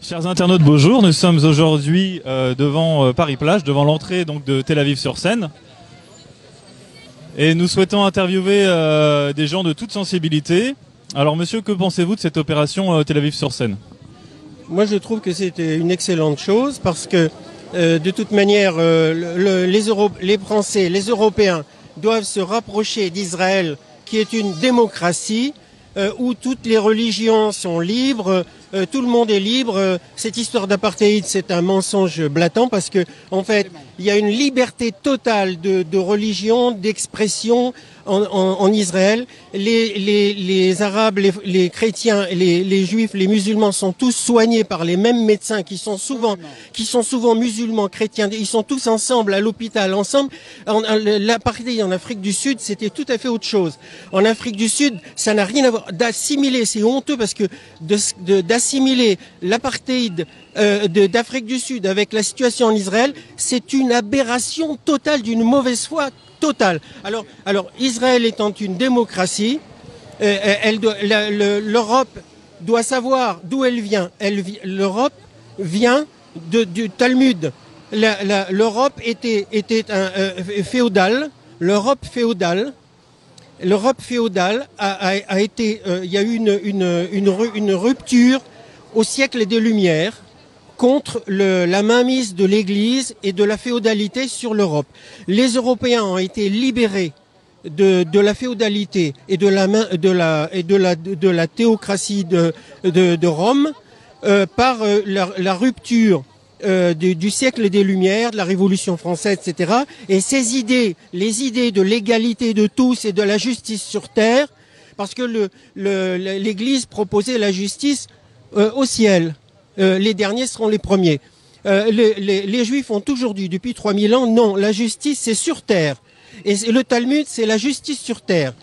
Chers internautes, bonjour. Nous sommes aujourd'hui devant Paris-Plage, devant l'entrée donc de Tel Aviv-sur-Seine. Et nous souhaitons interviewer des gens de toute sensibilité. Alors monsieur, que pensez-vous de cette opération Tel Aviv-sur-Seine ? Moi je trouve que c'était une excellente chose parce que de toute manière les Français, les Européens doivent se rapprocher d'Israël qui est une démocratie où toutes les religions sont libres, tout le monde est libre. Cette histoire d'apartheid, c'est un mensonge blatant parce que, en fait, il y a une liberté totale de religion, d'expression en Israël. Les Arabes, les chrétiens, les Juifs, les musulmans sont tous soignés par les mêmes médecins qui sont souvent musulmans, chrétiens. Ils sont tous ensemble à l'hôpital, ensemble. L'apartheid en Afrique du Sud, c'était tout à fait autre chose. En Afrique du Sud, ça n'a rien à voir. D'assimiler, c'est honteux parce que d'assimiler l'apartheid d'Afrique du Sud avec la situation en Israël, c'est une aberration totale, d'une mauvaise foi totale. Alors Israël étant une démocratie, l'Europe doit savoir d'où elle vient. L'Europe vient du Talmud. L'Europe était féodale. L'Europe féodale a été. Il y a eu une rupture au siècle des Lumières contre la mainmise de l'Église et de la féodalité sur l'Europe. Les Européens ont été libérés de la féodalité et de la théocratie de Rome par la rupture du siècle des Lumières, de la Révolution française, etc. Et ces idées, les idées de l'égalité de tous et de la justice sur terre, parce que l'Église proposait la justice au ciel. Les derniers seront les premiers. Les Juifs ont toujours dit, depuis 3000 ans, non, la justice c'est sur terre. Et le Talmud c'est la justice sur terre.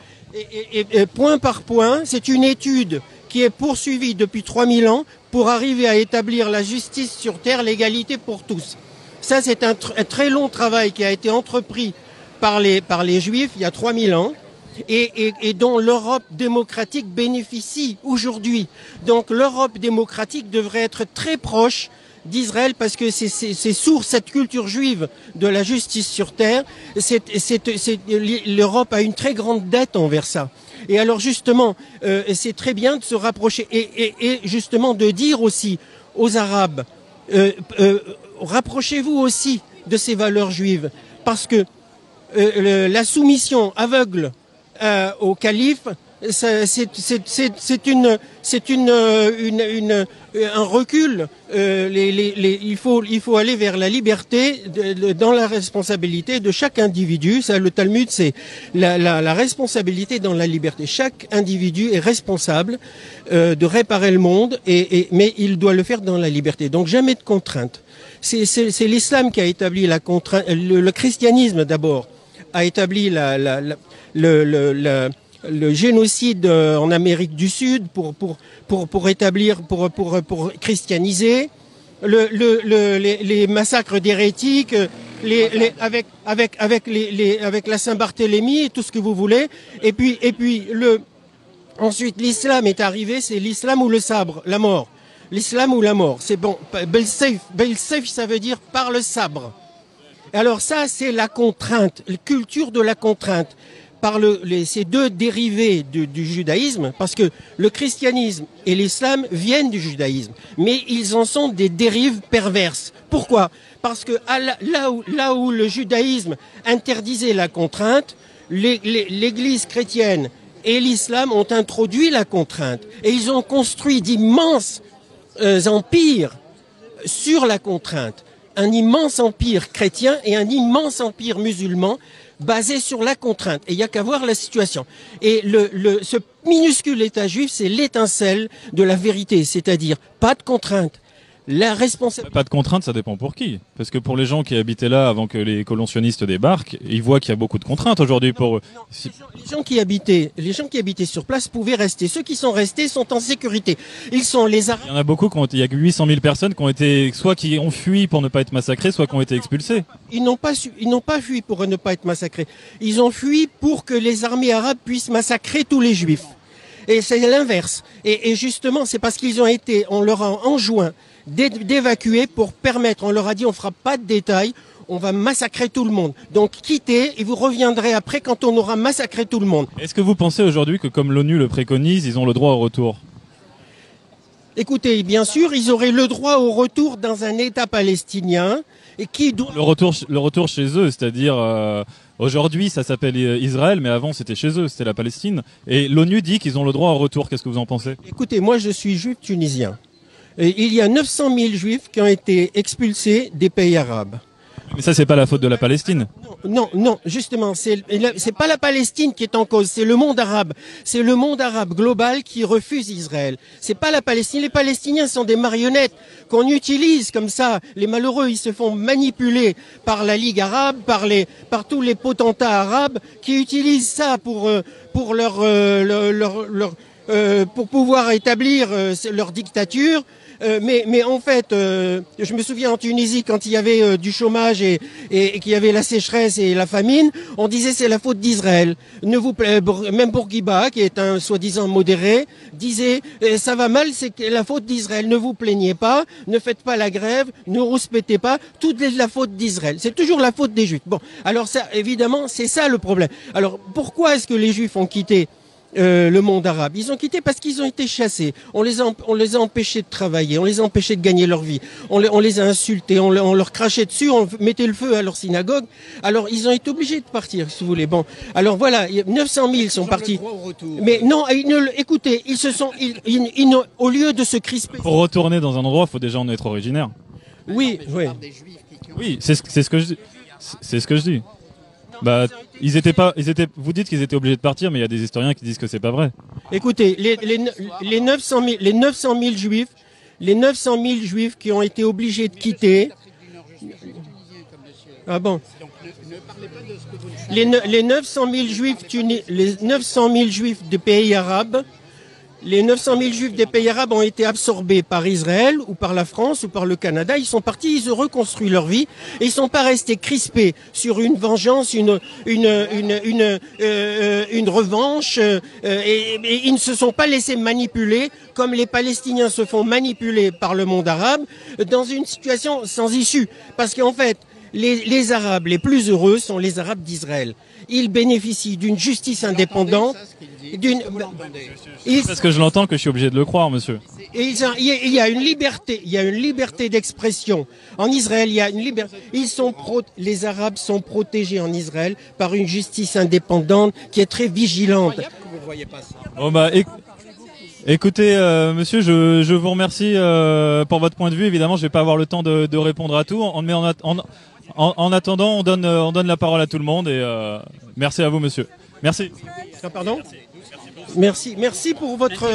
Et point par point, c'est une étude qui est poursuivie depuis 3000 ans pour arriver à établir la justice sur terre, l'égalité pour tous. Ça c'est un très long travail qui a été entrepris par les Juifs il y a 3000 ans. Et dont l'Europe démocratique bénéficie aujourd'hui. Donc l'Europe démocratique devrait être très proche d'Israël parce que c'est source, cette culture juive de la justice sur terre. L'Europe a une très grande dette envers ça. Et alors justement, c'est très bien de se rapprocher et justement de dire aussi aux Arabes, rapprochez-vous aussi de ces valeurs juives parce que la soumission aveugle au calife, c'est un recul. Il faut aller vers la liberté dans la responsabilité de chaque individu. Ça, le Talmud, c'est la responsabilité dans la liberté. Chaque individu est responsable de réparer le monde, mais il doit le faire dans la liberté. Donc jamais de contrainte. C'est l'islam qui a établi la contrainte. Le christianisme d'abord a établi le génocide en Amérique du Sud pour établir, pour christianiser, les massacres d'hérétiques, avec la Saint-Barthélemy et tout ce que vous voulez. Et puis ensuite l'islam est arrivé, c'est l'islam ou le sabre, la mort. L'islam ou la mort, c'est bon. Bel-Seif, ça veut dire par le sabre. Alors ça, c'est la contrainte, la culture de la contrainte, par ces deux dérivés du judaïsme, parce que le christianisme et l'islam viennent du judaïsme, mais ils en sont des dérives perverses. Pourquoi ? Parce que là où le judaïsme interdisait la contrainte, l'Église chrétienne et l'islam ont introduit la contrainte, et ils ont construit d'immenses empires sur la contrainte. Un immense empire chrétien et un immense empire musulman basé sur la contrainte. Et il n'y a qu'à voir la situation. Et ce minuscule État juif, c'est l'étincelle de la vérité, c'est-à-dire pas de contrainte, La responsabilité. Pas de contraintes, ça dépend pour qui. Parce que pour les gens qui habitaient là avant que les colonialistes débarquent, ils voient qu'il y a beaucoup de contraintes aujourd'hui pour eux. Les gens qui habitaient sur place pouvaient rester. Ceux qui sont restés sont en sécurité. Ils sont les Arabes. Il y en a beaucoup il y a 800 000 personnes qui ont été, soit qui ont fui pour ne pas être massacrés, soit qui ont été expulsés. Ils n'ont pas fui pour ne pas être massacrés. Ils ont fui pour que les armées arabes puissent massacrer tous les juifs. Et c'est l'inverse. Et justement, c'est parce qu'ils ont été, on leur a enjoint d'évacuer pour permettre, on leur a dit on fera pas de détails, on va massacrer tout le monde. Donc quittez et vous reviendrez après quand on aura massacré tout le monde. Est-ce que vous pensez aujourd'hui que comme l'ONU le préconise, ils ont le droit au retour? Écoutez, bien sûr, ils auraient le droit au retour dans un État palestinien et qui doit... Le retour chez eux, c'est-à-dire aujourd'hui ça s'appelle Israël, mais avant c'était chez eux, c'était la Palestine. Et l'ONU dit qu'ils ont le droit au retour. Qu'est-ce que vous en pensez? Écoutez, moi je suis juif tunisien. Et il y a 900 000 juifs qui ont été expulsés des pays arabes. Mais ça, c'est pas la faute de la Palestine. Non, justement, c'est pas la Palestine qui est en cause, c'est le monde arabe. C'est le monde arabe global qui refuse Israël. C'est pas la Palestine. Les Palestiniens sont des marionnettes qu'on utilise comme ça. Les malheureux, ils se font manipuler par la Ligue arabe, par tous les potentats arabes qui utilisent ça pour pouvoir établir leur dictature. Mais en fait, je me souviens en Tunisie quand il y avait du chômage et qu'il y avait la sécheresse et la famine, on disait c'est la faute d'Israël. Même Bourguiba, qui est un soi-disant modéré, disait ça va mal, c'est la faute d'Israël. Ne vous plaignez pas, ne faites pas la grève, ne rouspétez pas, tout est la faute d'Israël. C'est toujours la faute des Juifs. Bon, alors ça, évidemment, c'est ça le problème. Alors pourquoi est-ce que les Juifs ont quitté le monde arabe? Ils ont quitté parce qu'ils ont été chassés. On les a empêchés de travailler, on les a empêchés de gagner leur vie. On les a insultés, on leur crachait dessus, on mettait le feu à leur synagogue. Alors ils ont été obligés de partir, si vous voulez. Bon, alors voilà, 900 000 sont partis. Mais non, écoutez, au lieu de se crisper. Pour retourner dans un endroit, il faut déjà en être originaire. Oui. Oui, c'est ce que je dis. C'est ce que je dis. Bah, vous dites qu'ils étaient obligés de partir, mais il y a des historiens qui disent que c'est pas vrai. Écoutez, les 900 000 juifs, qui ont été obligés de quitter. Ah bon? Les 900 000 juifs des pays arabes. Les 900 000 juifs des pays arabes ont été absorbés par Israël ou par la France ou par le Canada. Ils sont partis, ils ont reconstruit leur vie et ils sont pas restés crispés sur une vengeance, une revanche. Et ils ne se sont pas laissés manipuler comme les Palestiniens se font manipuler par le monde arabe dans une situation sans issue. Parce qu'en fait, les Arabes les plus heureux sont les Arabes d'Israël. Ils bénéficient d'une justice indépendante. Parce que je l'entends que je suis obligé de le croire, monsieur. Et il y a une liberté d'expression. En Israël, il y a une liberté. Les Arabes sont protégés en Israël par une justice indépendante qui est très vigilante. Oh bah, écoutez, monsieur, je vous remercie pour votre point de vue. Évidemment, je vais pas avoir le temps de répondre à tout. Mais en attendant, on donne la parole à tout le monde et merci à vous, monsieur. Merci. Ah, pardon. Merci pour votre.